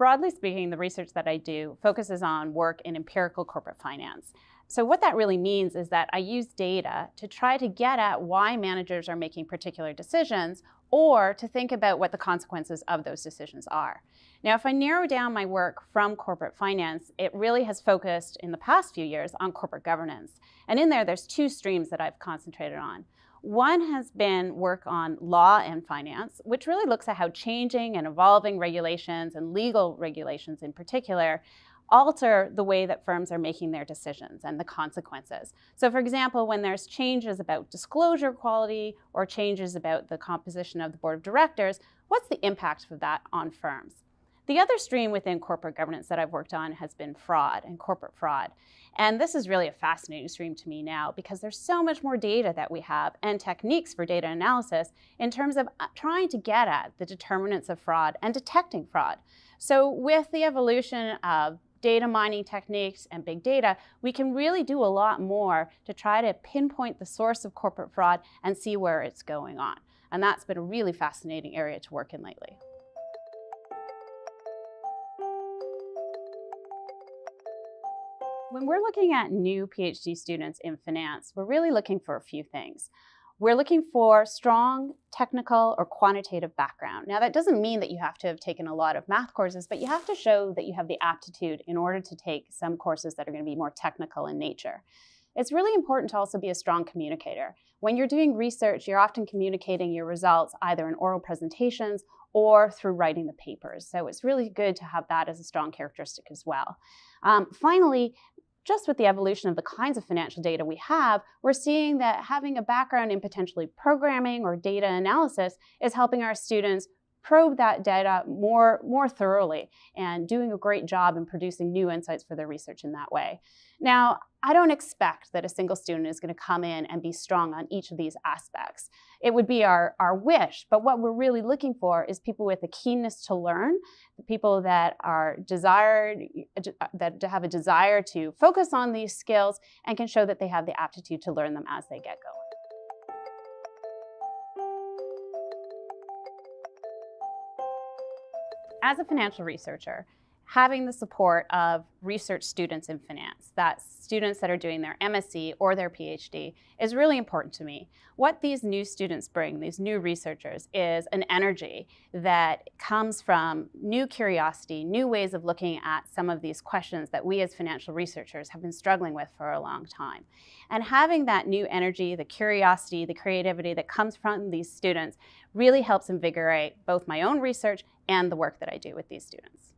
broadly speaking, the research that I do focuses on work in empirical corporate finance. So what that really means is that I use data to try to get at why managers are making particular decisions, or to think about what the consequences of those decisions are. Now, if I narrow down my work from corporate finance, it really has focused in the past few years on corporate governance. And in there's two streams that I've concentrated on. One has been work on law and finance, which really looks at how changing and evolving regulations and legal regulations in particular alter the way that firms are making their decisions and the consequences. So for example, when there's changes about disclosure quality or changes about the composition of the board of directors, what's the impact of that on firms? The other stream within corporate governance that I've worked on has been fraud and corporate fraud. And this is really a fascinating stream to me now because there's so much more data that we have and techniques for data analysis in terms of trying to get at the determinants of fraud and detecting fraud. So with the evolution of data mining techniques and big data, we can really do a lot more to try to pinpoint the source of corporate fraud and see where it's going on. And that's been a really fascinating area to work in lately. When we're looking at new PhD students in finance, we're really looking for a few things. We're looking for strong technical or quantitative background. Now, that doesn't mean that you have to have taken a lot of math courses, but you have to show that you have the aptitude in order to take some courses that are going to be more technical in nature. It's really important to also be a strong communicator. When you're doing research, you're often communicating your results either in oral presentations or through writing the papers. So it's really good to have that as a strong characteristic as well. Finally, just with the evolution of the kinds of financial data we have, we're seeing that having a background in potentially programming or data analysis is helping our students probe that data more thoroughly and doing a great job in producing new insights for their research in that way. Now, I don't expect that a single student is going to come in and be strong on each of these aspects. It would be our wish, but what we're really looking for is people with a keenness to learn, the people that are that have a desire to focus on these skills and can show that they have the aptitude to learn them as they get going. As a financial researcher, having the support of research students in finance, that's students that are doing their MSc or their PhD, is really important to me. What these new students bring, these new researchers, is an energy that comes from new curiosity, new ways of looking at some of these questions that we as financial researchers have been struggling with for a long time. And having that new energy, the curiosity, the creativity that comes from these students really helps invigorate both my own research and the work that I do with these students.